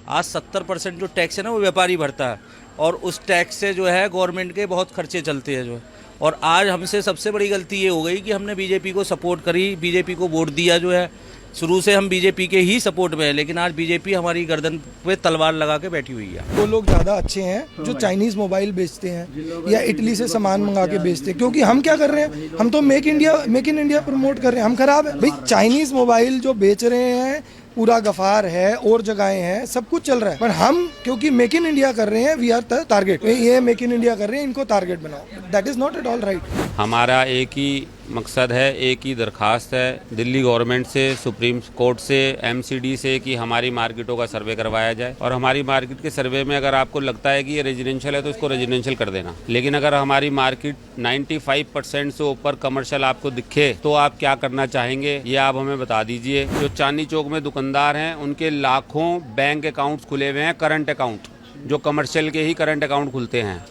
आज 70% जो टैक्स है ना वो व्यापारी भरता है, और उस टैक्स से जो है गवर्नमेंट के बहुत खर्चे चलते हैं जो है। और आज हमसे सबसे बड़ी गलती ये हो गई कि हमने बीजेपी को सपोर्ट करी, बीजेपी को वोट दिया जो है। शुरू से हम बीजेपी के ही सपोर्ट में हैं, लेकिन आज बीजेपी हमारी गर्दन पे तलवार लगा के बैठी हुई है। वो लोग ज़्यादा अच्छे हैं जो चाइनीज़ मोबाइल बेचते हैं या इटली से सामान मंगा के बेचते हैं, क्योंकि हम क्या कर रहे हैं, हम तो मेक इन इंडिया प्रमोट कर रहे हैं। हम खराब है भाई, चाइनीज़ मोबाइल जो बेच रहे हैं पूरा गफार है और जगहें हैं, सब कुछ चल रहा है, पर हम क्योंकि मेक इन इंडिया कर रहे हैं, वी आर द टारगेट। ये मेक इन इंडिया कर रहे हैं, इनको टारगेट बनाओ, that is not at all right. हमारा एक ही मकसद है, एक ही दरख्वास्त है दिल्ली गवर्नमेंट से, सुप्रीम कोर्ट से, एमसीडी से कि हमारी मार्केटों का सर्वे करवाया जाए। और हमारी मार्केट के सर्वे में अगर आपको लगता है कि ये रेजिडेंशियल है तो इसको रेजिडेंशियल कर देना। लेकिन अगर हमारी मार्केट 95% से ऊपर कमर्शियल आपको दिखे तो आप क्या करना चाहेंगे, ये आप हमें बता दीजिए। जो चांदनी चौक में दुकानदार हैं उनके लाखों बैंक अकाउंट्स खुले हुए हैं, करंट अकाउंट, जो कमर्शियल के ही करंट अकाउंट खुलते हैं।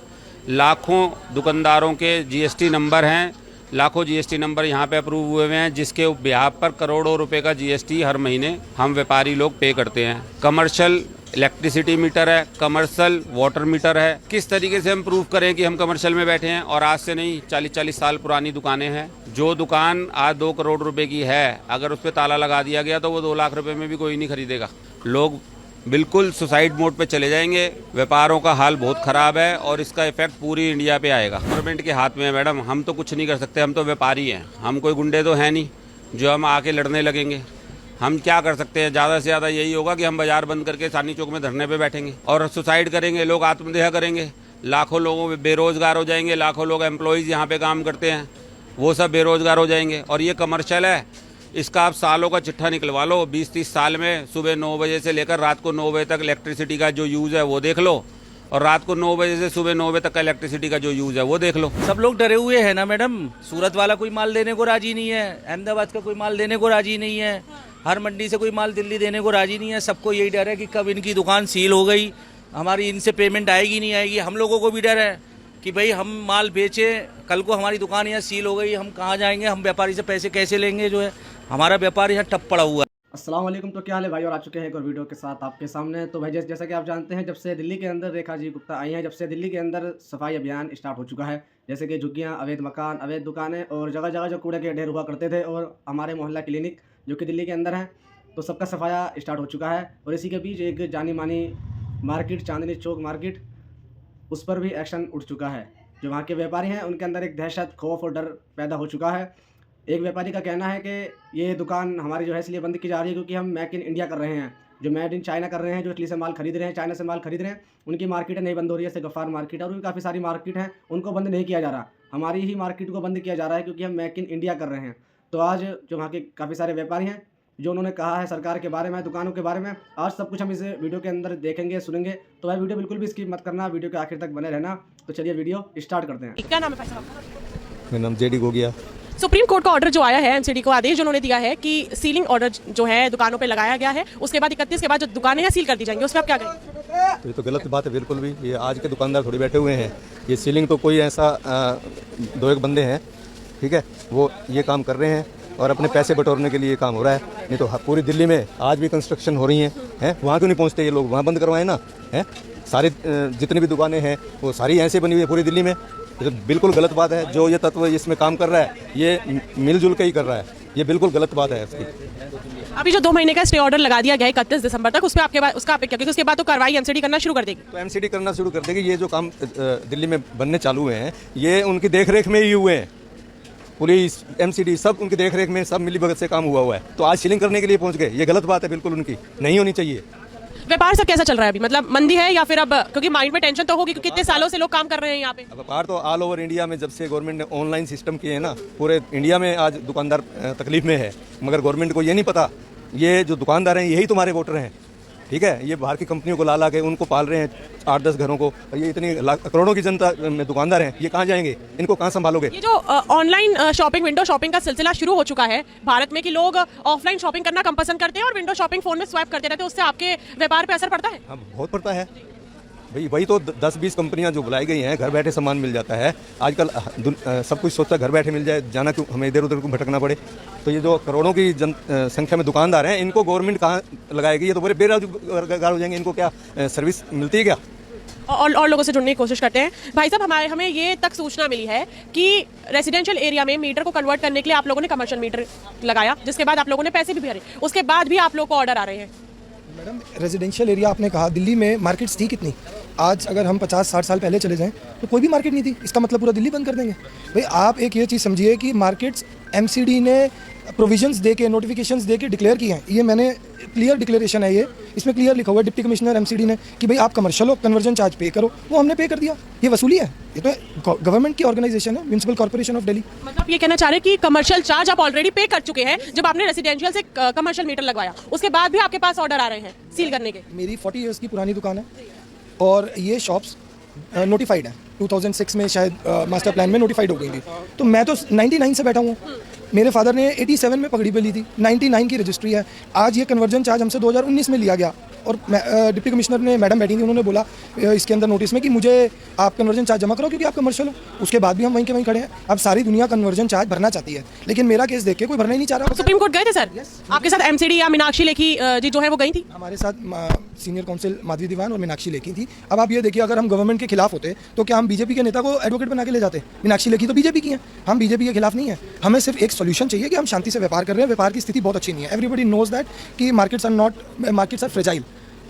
लाखों दुकानदारों के जीएसटी नंबर हैं, लाखों जीएसटी नंबर यहाँ पे अप्रूव हुए हुए हैं, जिसके बिहाफ पर करोड़ों रुपए का जीएसटी हर महीने हम व्यापारी लोग पे करते हैं। कमर्शियल इलेक्ट्रिसिटी मीटर है, कमर्शियल वाटर मीटर है। किस तरीके से हम प्रूव करें कि हम कमर्शियल में बैठे हैं? और आज से नहीं, 40-40 साल पुरानी दुकानें हैं। जो दुकान आज 2 करोड़ रुपए की है, अगर उस पर ताला लगा दिया गया तो वो 2 लाख रुपए में भी कोई नहीं खरीदेगा। लोग बिल्कुल सुसाइड मोड पे चले जाएंगे। व्यापारों का हाल बहुत ख़राब है और इसका इफेक्ट पूरी इंडिया पे आएगा। गवर्नमेंट के हाथ में है मैडम, हम तो कुछ नहीं कर सकते, हम तो व्यापारी हैं, हम कोई गुंडे तो हैं नहीं जो हम आके लड़ने लगेंगे। हम क्या कर सकते हैं? ज़्यादा से ज़्यादा यही होगा कि हम बाजार बंद करके चांदनी चौक में धरने पे बैठेंगे और सुसाइड करेंगे, लोग आत्महत्या करेंगे, लाखों लोगों बेरोजगार हो जाएंगे, लाखों लोग एम्प्लॉयज़ यहाँ पे काम करते हैं वो सब बेरोजगार हो जाएंगे। और ये कमर्शियल है, इसका आप सालों का चिट्ठा निकलवा लो। 20-30 साल में सुबह 9 बजे से लेकर रात को 9 बजे तक इलेक्ट्रिसिटी का जो यूज़ है वो देख लो, और रात को 9 बजे से सुबह 9 बजे तक का इलेक्ट्रिसिटी का जो यूज़ है वो देख लो। सब लोग डरे हुए हैं ना मैडम। सूरत वाला कोई माल देने को राजी नहीं है, अहमदाबाद का कोई माल देने को राजी नहीं है, हर मंडी से कोई माल दिल्ली देने को राजी नहीं है। सबको यही डर है कि कब इनकी दुकान सील हो गई, हमारी इनसे पेमेंट आएगी नहीं आएगी। हम लोगों को भी डर है कि भाई हम माल बेचें, कल को हमारी दुकान यहाँ सील हो गई, हम कहाँ जाएंगे, हम व्यापारी से पैसे कैसे लेंगे, जो है हमारा व्यापार यहाँ ठप पड़ा हुआ है। अस्सलाम वालेकुम। तो क्या हाल है भाई, और आ चुके हैं एक और वीडियो के साथ आपके सामने। तो भाई जैसा कि आप जानते हैं, जब से दिल्ली के अंदर रेखा जी गुप्ता आई हैं, जब से दिल्ली के अंदर सफाई अभियान स्टार्ट हो चुका है, जैसे कि झुग्गियाँ, अवैध मकान, अवैध दुकानें और जगह जगह जो कूड़े के ढेर हुआ करते थे, और हमारे मोहल्ला क्लिनिक जो कि दिल्ली के अंदर हैं, तो सबका सफाया स्टार्ट हो चुका है। और इसी के बीच एक जानी मानी मार्केट, चांदनी चौक मार्केट, उस पर भी एक्शन उठ चुका है। जो वहाँ के व्यापारी हैं उनके अंदर एक दहशत, खौफ और डर पैदा हो चुका है। एक व्यापारी का कहना है कि ये दुकान हमारी जो है इसलिए बंद की जा रही है क्योंकि हम मेक इन इंडिया कर रहे हैं, जो मेड इन चाइना कर रहे हैं, जो इटली से माल खरीद रहे हैं, चाइना से माल खरीद रहे हैं, उनकी मार्केटें नहीं बंद हो रही है। जैसे गफ्फार मार्केट और भी काफ़ी सारी मार्केट हैं, उनको बंद नहीं किया जा रहा, हमारी ही मार्केट को बंद किया जा रहा है क्योंकि हम मेक इन इंडिया कर रहे हैं। तो आज जो वहाँ के काफ़ी सारे व्यापारी हैं, जो उन्होंने कहा है सरकार के बारे में, दुकानों के बारे में, आज सब कुछ हम इस वीडियो के अंदर देखेंगे, सुनेंगे। तो भाई वीडियो बिल्कुल भी स्किप मत करना, वीडियो के आखिर तक बने रहना। तो चलिए वीडियो स्टार्ट करते हैं। क्या नाम है भाई साहब? मेरा नाम जेडी गोगिया। सुप्रीम कोर्ट का ऑर्डर जो आया है, एमसीडी को आदेश जो उन्होंने दिया है कि सीलिंग ऑर्डर जो है दुकानों पे लगाया गया है, उसके बाद 31 के बाद जो दुकानें हैं सील कर दी जाएंगी, उस पर आप क्या कहेंगे? तो ये तो गलत बात है बिल्कुल भी। ये आज के दुकानदार थोड़ी बैठे हुए हैं, ये सीलिंग तो कोई ऐसा 2-1 बंदे हैं, ठीक है, वो ये काम कर रहे हैं और अपने पैसे बटोरने के लिए ये काम हो रहा है। नहीं तो पूरी दिल्ली में आज भी कंस्ट्रक्शन हो रही हैं, वहाँ क्यों नहीं पहुँचते ये लोग? वहाँ बंद करवाएं ना, हैं? सारी जितनी भी दुकानें हैं वो सारी ऐसे बनी हुई है पूरी दिल्ली में। ये तो बिल्कुल गलत बात है। जो ये तत्व इसमें काम कर रहा है ये मिलजुल के ही कर रहा है, ये बिल्कुल गलत बात है इसकी। अभी जो 2 महीने का स्टे ऑर्डर लगा दिया गया है 31 दिसंबर तक, उस पर आपके बाद उसका आप क्या, क्योंकि उसके बाद तो कार्रवाई एमसीडी करना शुरू कर देगी। तो एमसीडी करना शुरू कर देगी। ये जो काम दिल्ली में बनने चालू हुए हैं ये उनकी देखरेख में ही हुए हैं, पुलिस, एमसीडी सब उनकी देखरेख में, सब मिलीभगत से काम हुआ है। तो आज सीलिंग करने के लिए पहुंच गए, ये गलत बात है बिल्कुल, उनकी नहीं होनी चाहिए। व्यापार सब कैसा चल रहा है अभी, मतलब मंदी है या फिर अब, क्योंकि माइंड में टेंशन तो होगी क्योंकि कितने सालों से लोग काम कर रहे हैं यहाँ पे। व्यापार तो ऑल ओवर इंडिया में जब से गवर्नमेंट ने ऑनलाइन सिस्टम किए हैं ना, पूरे इंडिया में आज दुकानदार तकलीफ में है, मगर गवर्नमेंट को ये नहीं पता ये जो दुकानदार हैं यही तुम्हारे वोटर हैं, ठीक है। ये बाहर की कंपनियों को ला के उनको पाल रहे हैं 8-10 घरों को, और ये इतनी करोड़ों की जनता में दुकानदार हैं, ये कहाँ जाएंगे? इनको कहाँ संभालोगे? ये जो ऑनलाइन शॉपिंग, विंडो शॉपिंग का सिलसिला शुरू हो चुका है भारत में कि लोग ऑफलाइन शॉपिंग करना कम पसंद करते हैं और विंडो शॉपिंग फोन में स्वैप करते रहते हैं, उससे आपके व्यापार पे असर पड़ता है? हाँ, बहुत पड़ता है। भाई वही तो 10-20 कंपनियां जो बुलाई गई हैं, घर बैठे सामान मिल जाता है आजकल। सब कुछ सोचता है घर बैठे मिल जाए, जाना क्यों, हमें इधर उधर क्यों भटकना पड़े। तो ये जो करोड़ों की संख्या में दुकानदार हैं, इनको गवर्नमेंट कहाँ लगाएगी? ये तो पूरे बेरोजगार हो जाएंगे। इनको क्या सर्विस मिलती है क्या? और लोगों से जुड़ने की कोशिश करते हैं। भाई साहब, हमें ये तक सूचना मिली है कि रेजिडेंशियल एरिया में मीटर को कन्वर्ट करने के लिए आप लोगों ने कमर्शियल मीटर लगाया, जिसके बाद आप लोगों ने पैसे भी भरे, उसके बाद भी आप लोगों को ऑर्डर आ रहे हैं। मैडम, रेजिडेंशियल एरिया आपने कहा, दिल्ली में मार्केट्स थी कितनी? आज अगर हम 50-60 साल पहले चले जाएं तो कोई भी मार्केट नहीं थी। इसका मतलब पूरा दिल्ली बंद कर देंगे? भाई आप एक ये चीज़ समझिए कि मार्केट्स एमसीडी ने प्रोविजंस दे के, नोटिफिकेशंस दे के डिक्लेयर किए हैं। ये मैंने क्लियर डिक्लेरेशन है, ये इसमें क्लियर लिखा हुआ है डिप्टी कमिश्नर एमसीडी ने कि भाई आप कमर्शियल हो, कन्वर्जन चार्ज पे करो। वो हमने पे कर दिया। ये वसूली है? ये तो गवर्नमेंट की ऑर्गेनाइजेशन है, म्युनिसिपल कॉर्पोरेशन ऑफ दिल्ली। मतलब ये कहना चाह रहे हैं कि कमर्शियल चार्ज आप ऑलरेडी पे कर चुके हैं जब आपने रेजिडेंशियल से कमर्शियल मीटर लगवाया, उसके बाद भी आपके पास ऑर्डर आ रहे हैं सील करने के। मेरी 40 ईयर्स की पुरानी दुकान है और ये शॉप्स नोटिफाइड है। 2006 में शायद मास्टर प्लान में नोटिफाइड हो गई थी। तो मैं तो 99 से बैठा हूँ। मेरे फादर ने 87 में पगड़ी पे ली थी, 99 की रजिस्ट्री है। आज ये कन्वर्जन चार्ज हमसे 2019 में लिया गया और डिप्टी कमिश्नर ने, मैडम बैठी थी, उन्होंने बोला इसके अंदर नोटिस में कि मुझे आप कन्वर्जन चार्ज जमा करो क्योंकि आप कमर्शियल हो। उसके बाद भी हम वहीं के वहीं खड़े हैं। अब सारी दुनिया कन्वर्जन चार्ज भरना चाहती है, लेकिन मेरा केस देख के कोई भरना ही नहीं चाह रहा। सुप्रीम कोर्ट गए थे सर? आपके साथ एमसीडी या मीनाक्षी लेखी जी जो है वो गई थी? हमारे साथ सीनियर काउंसिल माधवी दीवान और मीनाक्षी लेखी थी। अब आप ये देखिए, अगर हम गवर्नमेंट के खिलाफ होते तो क्या हम बीजेपी के नेता को एडवोकेट बना के ले जाते? मीनाक्षी लेखी तो बीजेपी की हैं, हम बीजेपी के खिलाफ नहीं है। हमें सिर्फ एक सोल्यूशन चाहिए कि हम शांति से व्यापार कर रहे हैं। व्यापार की स्थिति बहुत अच्छी नहीं है। एवरीबडी नोज दैट कि मार्केट्स आर फ्रेजाइल।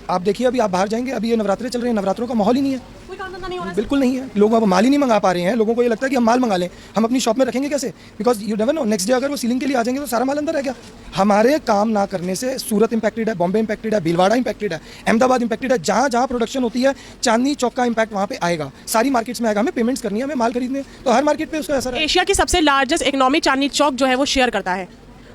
आप देखिए, अभी आप बाहर जाएंगे, अभी ये नवरात्रे चल रहे हैं, नवरात्रों का माहौल ही नहीं है, कोई काम धंधा नहीं हो रहा है। बिल्कुल नहीं है। लोग अब माल ही नहीं मंगा पा रहे हैं। लोगों को ये लगता है कि हम माल मंगा लें, हम अपनी शॉप में रखेंगे कैसे? Because you never know, next day अगर वो सीलिंग के लिए आ जाएंगे तो सारा माल अंदर रह गया। हमारे काम ना करने से सूरत इंपैक्टेड है, बॉम्बे इंपैक्टेड है, भीलवाड़ा इंपैक्टेड है, अहमदाबाद इंपैक्टेड है। जहाँ जहाँ प्रोडक्शन होती है, चांदनी चौक का इंपैक्ट वहाँ पे आएगा। सारी मार्केट्स में आएगा। हमें पेमेंट्स करनी है, हमें माल खरीदने, तो हर मार्केट पे उसका असर है। एशिया की सबसे लार्जेस्ट इकोनॉमी चांदनी चौक जो है वो शेयर करता है,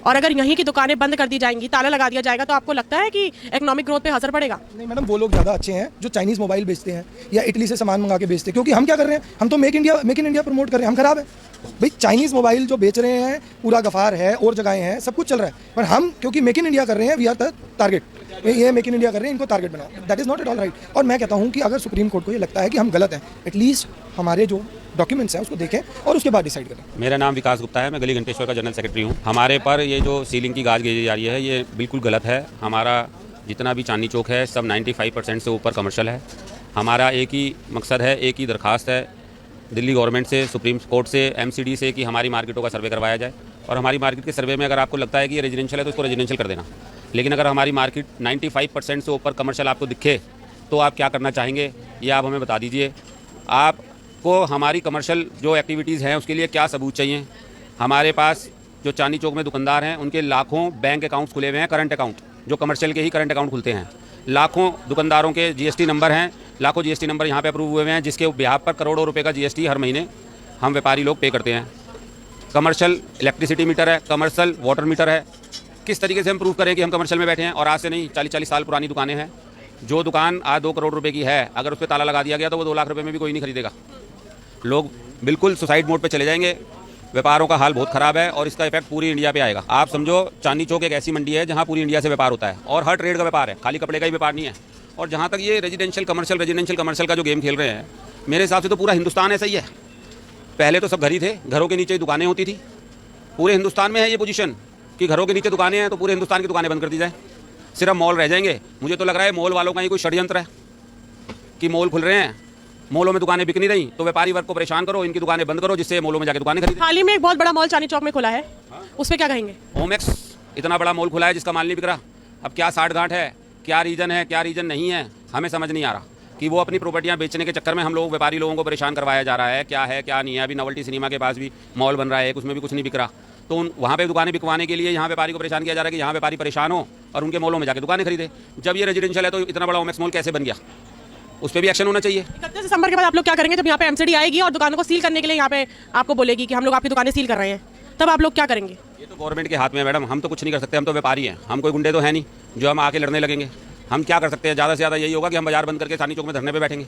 और अगर यहीं की दुकानें बंद कर दी जाएंगी, ताला लगा दिया जाएगा, तो आपको लगता है कि इकोनॉमिक ग्रोथ पे असर पड़ेगा? नहीं मैडम, वो लोग ज़्यादा अच्छे हैं जो चाइनीज़ मोबाइल बेचते हैं या इटली से सामान मंगा के बेचते हैं। क्योंकि हम क्या कर रहे हैं? हम तो मेक इन इंडिया प्रमोट कर रहे हैं। हम खराब है भाई। चाइनीज़ मोबाइल जो बेच रहे हैं, पूरा गफार है और जगहें हैं, सब कुछ चल रहा है, पर हम क्योंकि मेक इन इंडिया कर रहे हैं, वी आर द टारगेट। ये मेक इन इंडिया कर रहे हैं, इनको टारगेट बनाओ। That is not at all right. और मैं कहता हूँ कि अगर सुप्रीम कोर्ट को ये लगता है कि हम गलत हैं, एटलीस्ट हमारे जो डॉक्यूमेंट्स हैं उसको देखें और उसके बाद डिसाइड करें। मेरा नाम विकास गुप्ता है, मैं गली घंटेश्वर का जनरल सेक्रेटरी हूँ। हमारे पर ये जो सीलिंग की गाज भेजी जा रही है, ये बिल्कुल गलत है। हमारा जितना भी चांदनी चौक है, सब 95% से ऊपर कमर्शियल है। हमारा एक ही मकसद है, एक ही दरख्वास्त है दिल्ली गवर्नमेंट से, सुप्रीम कोर्ट से, एमसीडी से कि हमारी मार्केटों का सर्वे करवाया जाए। और हमारी मार्केट के सर्वे में अगर आपको लगता है कि ये रेजिडेंशियल है तो इसको रेजिडेंशियल कर देना। लेकिन अगर हमारी मार्केट 95% से ऊपर कमर्शियल आपको दिखे तो आप क्या करना चाहेंगे, ये आप हमें बता दीजिए। आपको हमारी कमर्शियल जो एक्टिविटीज़ हैं उसके लिए क्या सबूत चाहिए? हमारे पास जो चांदनी चौक में दुकानदार हैं, उनके लाखों बैंक अकाउंट्स खुले हुए हैं, करंट अकाउंट, जो कमर्शियल के ही करंट अकाउंट खुलते हैं। लाखों दुकानदारों के जीएसटी नंबर हैं, लाखों जीएसटी नंबर यहाँ पे अप्रूव हुए हैं, जिसके बिहाफ पर करोड़ों रुपए का जीएसटी हर महीने हम व्यापारी लोग पे करते हैं। कमर्शियल इलेक्ट्रिसिटी मीटर है, कमर्शियल वाटर मीटर है। किस तरीके से हम प्रूव करें कि हम कमर्शियल में बैठे हैं? और आज से नहीं, 40-40 साल पुरानी दुकानें हैं। जो दुकान आज 2 करोड़ रुपए की है, अगर उस पर ताला लगा दिया गया तो वो 2 लाख रुपए में भी कोई नहीं खरीदेगा। लोग बिल्कुल सुसाइड मोड पे चले जाएंगे। व्यापारों का हाल बहुत ख़राब है और इसका इफेक्ट पूरी इंडिया पे आएगा। आप समझो, चांदनी चौक एक ऐसी मंडी है जहाँ पूरी इंडिया से व्यापार होता है और हर ट्रेड का व्यापार है, खाली कपड़े का ही व्यापार नहीं है। और जहाँ तक ये रेजिडेंशियल कमर्शियल का जो गेम खेल रहे हैं, मेरे हिसाब से तो पूरा हिंदुस्तान ऐसा ही है। पहले तो सब घर ही थे, घरों के नीचे ही दुकानें होती थी। पूरे हिंदुस्तान में है ये पोजीशन कि घरों के नीचे दुकानें हैं, तो पूरे हिंदुस्तान की दुकानें बंद कर दी जाए, सिर्फ मॉल रह जाएंगे। मुझे तो लग रहा है मॉल वालों का ही कोई षड्यंत्र है कि मॉल खुल रहे हैं, मॉलों में दुकानें बिक नहीं रही, तो व्यापारी वर्ग को परेशान करो, इनकी दुकानें बंद करो, जिससे मॉलों में जाके दुकानें खरीदें। हाल ही में एक बहुत बड़ा मॉल चांदनी चौक में खुला है, उस पर क्या कहेंगे? ओमेक्स इतना बड़ा मॉल खुला है जिसका माल नहीं बिक रहा। अब क्या साठ गांठ है, क्या रीजन है, क्या रीजन नहीं है, हमें समझ नहीं आ रहा कि वो अपनी प्रॉपर्टियां बेचने के चक्कर में हम लोग व्यापारी लोगों को परेशान करवाया जा रहा है, क्या नहीं है। अभी नोवेल्टी सिनेमा के पास भी मॉल बन रहा है, उसमें भी कुछ नहीं बिक रहा। तो वहाँ पे दुकानें बिकवाने के लिए यहाँ व्यापारी को परेशान किया जा रहा है कि यहाँ व्यापारी परेशान हो और उनके मॉलों में जाके दुकानें खरीदे। जब ये रेजिडेंशियल है तो इतना बड़ा ओमेक्स मॉल कैसे बन गया? उस पर भी एक्शन होना चाहिए। 31 दिसंबर के बाद आप लोग क्या करेंगे? जब यहाँ पे एमसीडी आएगी और दुकानों को सील करने के लिए यहाँ पे आपको बोलेगी कि हम लोग आपकी दुकानें सील कर रहे हैं, तब आप लोग क्या करेंगे? ये तो गवर्नमेंट के हाथ में है मैडम, हम तो कुछ नहीं कर सकते। हम तो व्यापारी हैं, हम कोई गुंडे तो है नहीं जो हम आके लड़ने लगेंगे। हम क्या कर सकते हैं? ज़्यादा से ज़्यादा यही होगा कि हम बाजार बंद करके चांदनी चौक में धरने पे बैठेंगे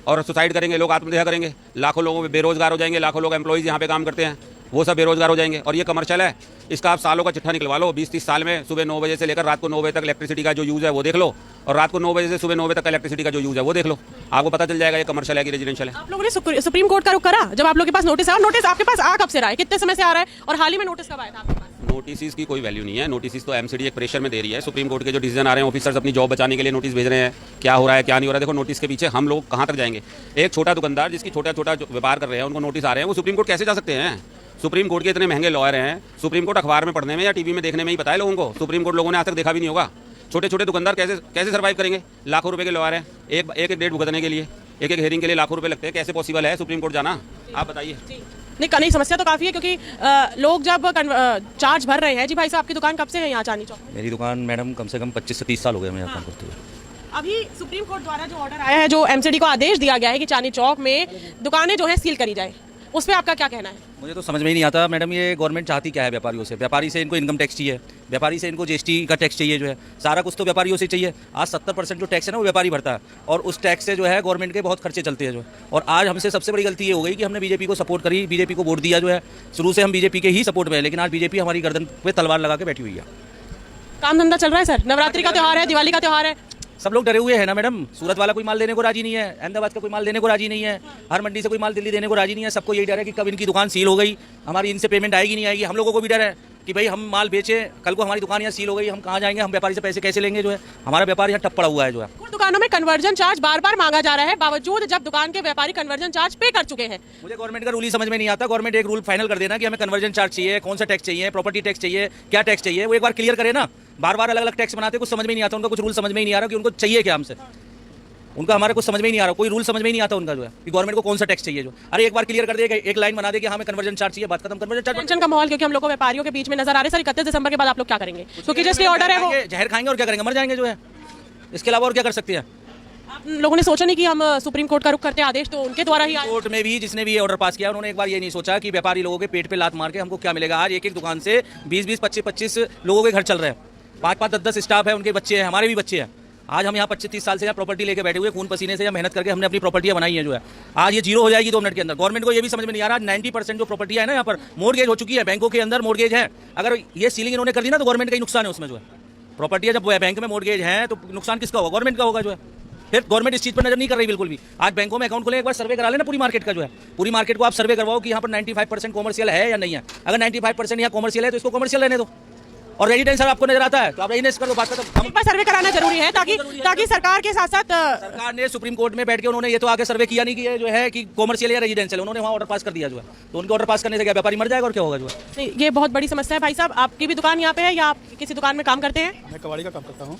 और सुसाइड करेंगे, लोग आत्महत्या करेंगे, लाखों लोगों बेरोजगार हो जाएंगे, लाखों लोग एम्प्लॉइज़ यहाँ पे काम करते हैं, वो सब बेरोजगार हो जाएंगे। और ये कमर्शियल है, इसका आप सालों का चिट्ठा निकलवा लो, 20-30 साल में सुबह 9 बजे से लेकर रात को 9 बजे तक इलेक्ट्रिसिटी का जो यूज़ है वो देख लो, और रात को 9 बजे से सुबह 9 बजे तक इलेक्ट्रिसिटी का जो यूज़ है वो देख लो, आपको पता चल जाएगा ये कमर्शियल है कि रेजिडेंशियल है। आप लोगों ने सुप्रीम कोर्ट का रुख करा जब आप लोगों के पास नोटिस आया? नोटिस आपके पास आ कब से रहा है, कितने समय से आ रहा है, और हाल ही में नोटिस कब आया था आपके पास? नोटिस की कोई वैल्यू नहीं है, नोटिस तो एमसीडी एक प्रेशर में दे रही है। सुप्रीम कोर्ट के जो डिसीजन आ रहे हैं, ऑफिसर्स अपनी जॉब बचाने के लिए नोटिस भेज रहे हैं, क्या हो रहा है क्या नहीं हो रहा है। देखो नोटिस के पीछे हम लोग कहाँ तक जाएंगे। एक छोटा दुकानदार जिसकी छोटा जो व्यापार कर रहे हैं उनको नोटिस आ रहे हैं, वो सुप्रीम कोर्ट कैसे जा सकते हैं? सुप्रीम कोर्ट के इतने महंगे लॉयर हैं, सुप्रीम कोर्ट अखबार में पढ़ने में या टीवी में देखने में ही पता है लोगों को, सुप्रीम कोर्ट लोगों ने आज तक देखा भी नहीं होगा। छोटे छोटे दुकानदार कैसे सर्वाइव करेंगे? लाखों रुपए के लॉयर हैं, एक डेट भुगतने के लिए, एक हेयरिंग के लिए लाखों रुपए लगते हैं, कैसे पॉसिबल है सुप्रीम कोर्ट जाना? आप बताइए। नहीं, समस्या तो काफ़ी है, क्योंकि लोग जब चार्ज भर रहे हैं। जी भाई साहब, आपकी दुकान कब से है यहाँ चांदनी चौक? मेरी दुकान मैडम कम से कम 25 से 30 साल हो गए मैं यहाँ काम करते हुए। अभी सुप्रीम कोर्ट द्वारा जो ऑर्डर आया है, जो एमसीडी को आदेश दिया गया है कि चांदनी चौक में दुकानें जो है सील करी जाए, उस पर आपका क्या कहना है? मुझे तो समझ में ही नहीं आता मैडम, ये गवर्नमेंट चाहती क्या है व्यापारियों से? व्यापारी से इनको इनकम टैक्स चाहिए, व्यापारी से इनको जीएसटी का टैक्स चाहिए, जो है सारा कुछ तो व्यापारियों से चाहिए। आज 70% जो टैक्स है ना वो व्यापारी भरता है, और उस टैक्स से जो है गवर्नमेंट के बहुत खर्चे चलते हैं जो है। और आज हमसे सबसे बड़ी गलती ये हो गई कि हमने बीजेपी को सपोर्ट करी, बीजेपी को वोट दिया जो है। शुरू से हम बीजेपी के ही सपोर्ट में है, लेकिन आज बीजेपी हमारी गर्दन पे तलवार लगा के बैठी हुई है। काम धंधा चल रहा है सर? नवरात्रि का त्यौहार है, दिवाली का त्यौहार है, सब लोग डरे हुए हैं ना मैडम। सूरत वाला कोई माल देने को राजी नहीं है, अहमदाबाद का कोई माल देने को राजी नहीं है, हर मंडी से कोई माल दिल्ली देने को राजी नहीं है। सबको यही डर है कि कब इनकी दुकान सील हो गई, हमारी इनसे पेमेंट आएगी नहीं आएगी। हम लोगों को भी डर है कि भाई हम माल बेचे, कल को हमारी दुकान यहाँ सील हो गई, हम कहाँ जाएंगे, हम व्यापारी से पैसे कैसे लेंगे, जो है हमारा व्यापार यहाँ ठप पड़ा हुआ है जो है। कुछ दुकानों में कन्वर्जन चार्ज बार बार मांगा जा रहा है, बावजूद जब दुकान के व्यापारी कन्वर्जन चार्ज पे कर चुके हैं। मुझे गवर्नमेंट का रूल ही समझ में नहीं आता। गवर्नमेंट एक रूल फाइनल कर देना कि हमें कन्वर्जन चार्ज चाहिए, कौन सा टैक्स चाहिए, प्रॉपर्टी टैक्स चाहिए, क्या टैक्स चाहिए, वो एक बार क्लियर करे ना। बार बार अलग अलग टैक्स बनाते, कुछ समझ में नहीं आता उनका, कुछ रूल समझ में ही नहीं आ रहा कि उनको चाहिए क्या हमसे। उनका हमारे कुछ समझ में ही नहीं आ रहा, कोई रूल समझ में ही नहीं आता उनका जो है कि गवर्नमेंट को कौन सा टैक्स चाहिए। जो अरे एक बार क्लियर कर देगा, एक लाइन बना दे कि हमें कन्वर्जन चार्ज चाहिए, बात खत्म। कन्वर्जन चार्ज टेंशन का माहौल क्योंकि हम लोग को व्यापारियों के बीच में नजर आ रहे हैं। सर 31 दिसंबर के बाद आप लोग क्या करेंगे? क्योंकि जिसके ऑर्डर है वो जहर खाएंगे और क्या करेंगे, मर जाएंगे जो है। इसके अलावा और क्या कर सकते हैं? आप लोगों ने सोचा नहीं कि हम सुप्रीम कोर्ट का रुख करते हैं, आदेश तो उनके द्वारा ही आया। कोर्ट में भी जिसने भी ये ऑर्डर पास किया उन्होंने एक बार ये नहीं सोचा कि व्यापारी लोगों के पेट पे लात मार के हमको क्या मिलेगा। आज एक एक दुकान से 20-20, 25-25 लोगों के घर चल रहे हैं, 5-5, 10-10 स्टाफ है, उनके बच्चे हैं, हमारे भी बच्चे हैं। आज हम यहाँ 25-30 साल से यहाँ प्रॉपर्टी लेके बैठे हुए, खून पसीने से मेहनत करके हमने अपनी प्रॉपर्टियाँ बनाई है जो है। आज ये जीरो हो जाएगी 2 मिनट के अंदर। गवर्नमेंट को ये भी समझ में नहीं आ रहा, 90% जो प्रॉपर्टियाँ है ना यहाँ पर मोर्गेज हो चुकी है, बैंकों के अंदर मोर्गेज है। अगर ये सीलिंग इन्होंने कर दी ना तो गवर्नमेंट का ही नुकसान है उसमें जो है। प्रॉपर्टियाँ जब बैंक में मोर्गेज है तो नुकसान किसका होगा? गवर्नमेंट का होगा जो है। फिर गवर्नमेंट इस चीज़ पर नजर नहीं कर रही बिल्कुल भी। आज बैंकों में अकाउंट खोले, एक बार सर्वे करा लेना पूरी मार्केट का जो है। पूरी मार्केट को आप सर्वे करवाओ कि यहाँ पर 95% कॉमर्शियल है या नहीं है। अगर 95% यहाँ कॉमर्शियल है तो इसको कॉमर्शियल रहने दो, और रेजिडेंशियल आपको नजर आता है तो आप रेजिडेंस कर दो। बात खत्म। एक बार सर्वे कराना जरूरी है ताकि सरकार के साथ साथ सरकार ने सुप्रीम कोर्ट में बैठ के उन्होंने ये तो आगे सर्वे किया नहीं कि जो है कि कॉमर्शियल या रेजिडेंशियल, उन्होंने वहाँ ऑर्डर पास कर दिया जो है। तो उनके ऑर्डर पास करने से क्या व्यापारी मर जाएगा और क्या होगा जो है? नहीं, ये बहुत बड़ी समस्या है। भाई साहब, आपकी भी दुकान यहाँ पे है या आप किसी दुकान में काम करते हैं? मैं कबाड़ी का काम करता हूँ।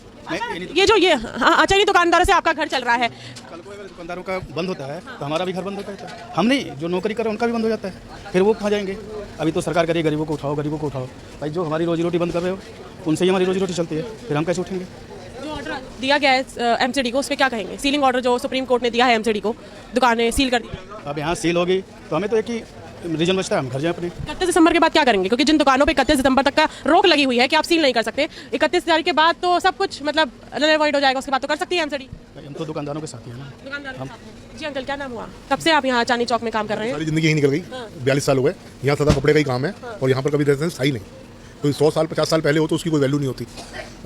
ये जो ये अच्छा, ये दुकानदारों से आपका घर चल रहा है। कल को अगर दुकानदारों का बंद होता है तो हमारा भी घर बंद होता है। हम नहीं, जो नौकरी कर रहे हैं उनका भी बंद हो जाता है, फिर वो कहाँ जाएंगे? अभी तो सरकार करिए गरीबों को उठाओ, गरीबों को उठाओ। भाई जो हमारी रोजी रोटी बंद कर रहे हो उनसे ही हमारी रोजी रोटी चलती है, फिर हम कैसे उठेंगे? जो ऑर्डर दिया गया है एमसीडी को, उस पर क्या कहेंगे? सीलिंग ऑर्डर जो सुप्रीम कोर्ट ने दिया है एमसीडी को, दुकानें सील कर दी। अब यहाँ सील होगी तो हमें तो एक ही रीजन बचता है, हम घर जाएं अपने। 31 दिसंबर के बाद क्या करेंगे? क्योंकि जिन दुकानों पे 31 दिसंबर तक का रोक लगी हुई है कि आप सील नहीं कर सकते, 31 तारीख के बाद तो सब कुछ मतलब अवॉइड हो जाएगा, उसके बाद तो कर सकती है एमसीडी। हम तो दुकानदारों के साथ ही हैं ना। दुकानदारों के साथ हैं। जी अंकल, क्या नाम हुआ? कब से आप यहाँ चांदनी चौक में काम कर रहे हैं? सारी जिंदगी यही निकल गई। 42 साल हो गए, यहाँ सदा कपड़े का ही काम है और यहाँ पर कभी रहते हैं सही नहीं। कोई 100 साल 50 साल पहले हो तो उसकी कोई वैल्यू नहीं होती।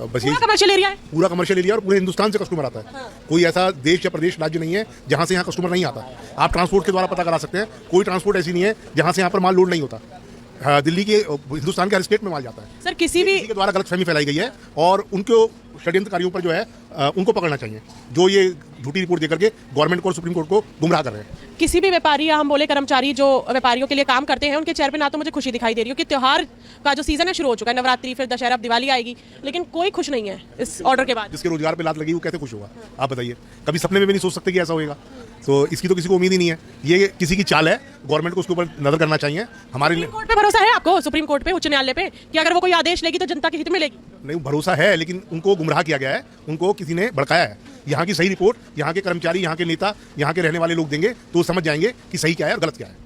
बस यही कमर्शियल एरिया है, पूरा कमर्शियल एरिया और पूरे हिंदुस्तान से कस्टमर आता है। कोई ऐसा देश या प्रदेश राज्य नहीं है जहाँ से यहाँ कस्टमर नहीं आता। आप ट्रांसपोर्ट के द्वारा पता करा सकते हैं, कोई ट्रांसपोर्ट ऐसी नहीं है जहाँ से यहाँ पर माल लोड नहीं होता। दिल्ली के हिंदुस्तान के हर स्टेट में माल जाता है। सर किसी भी के द्वारा गलतफहमी फैलाई गई है और उनको षड्यंत्रकारियों पर जो है उनको पकड़ना चाहिए, जो ये झूठी रिपोर्ट देकर के गवर्नमेंट को और सुप्रीम कोर्ट को गुमराह कर रहे हैं। किसी भी व्यापारी या हम बोले कर्मचारी जो व्यापारियों के लिए काम करते हैं, उनके चेहरे पे ना तो मुझे खुशी दिखाई दे रही है कि त्यौहार का जो सीजन है शुरू हो चुका है, नवरात्रि, फिर दशहरा, अब दिवाली आएगी, लेकिन कोई खुश नहीं है इस ऑर्डर के बाद। जिसके रोजगार पे लात लगी वो कैसे खुश होगा? आप बताइए। कभी सपने में भी नहीं सोच सकते कि ऐसा होगा। तो इसकी तो किसी को उम्मीद ही नहीं है। ये किसी की चाल है, गवर्नमेंट को उसके ऊपर नजर करना चाहिए। हमारे सुप्रीम कोर्ट पे भरोसा है आपको? सुप्रीम कोर्ट पे, उच्च न्यायालय पे, कि अगर वो कोई आदेश लेगी तो जनता के हित में लेगी? नहीं, भरोसा है, लेकिन उनको गुमराह किया गया है, उनको किसी ने भड़काया है। यहाँ की सही रिपोर्ट यहाँ के कर्मचारी, यहाँ के नेता, यहाँ के रहने वाले लोग देंगे तो समझ जाएंगे कि सही क्या है और गलत क्या है।